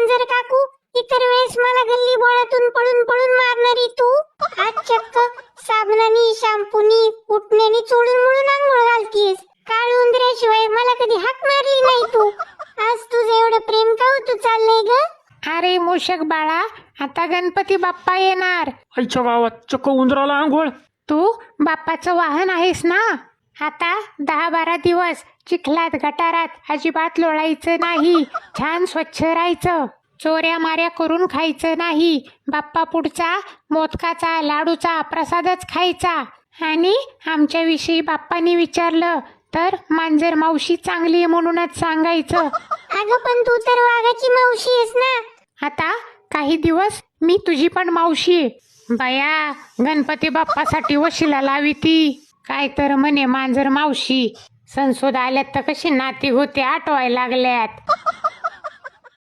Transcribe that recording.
मांजर काकू, इतर वेळेस मला गल्ली बोळातून पळून पळून मारणारी तू आज चक्क साबणानी शॅम्पूनी उठण्यानी चोळून मुळून आंघोळ घालतीस. काळ उंदऱ्याशिवाय मला कधी हाक मारली नाही तू. आज तुझं एवढं प्रेम का तू चाललंय ग? अरे मूषक बाळा, आता गणपती बाप्पा येणार. आईच्या गावात चक्क उंदराला आंघोळ. तू बाप्पाचं वाहन आहेस ना. आता 10-12 दिवस चिखलात गटारात अजिबात लोळायचं नाही. छान स्वच्छ राहायचं. चोऱ्या माऱ्या करून खायचं नाही. बाप्पा पुढचा मोदकाचा लाडूचा प्रसादच खायचा. आणि आमच्याविषयी बाप्पानी विचारलं तर मांजर मावशी चांगली आहे म्हणूनच सांगायचं. अगं पण तू तर वाघाची मावशी आहेस ना. आता काही दिवस मी तुझी पण मावशी आहे. बया, गणपती बाप्पासाठी वशिला लावी ती. काय तर म्हणे मांजर मावशी. संसोद आल्यात तर कशी नाती होते आठवाय लागल्यात.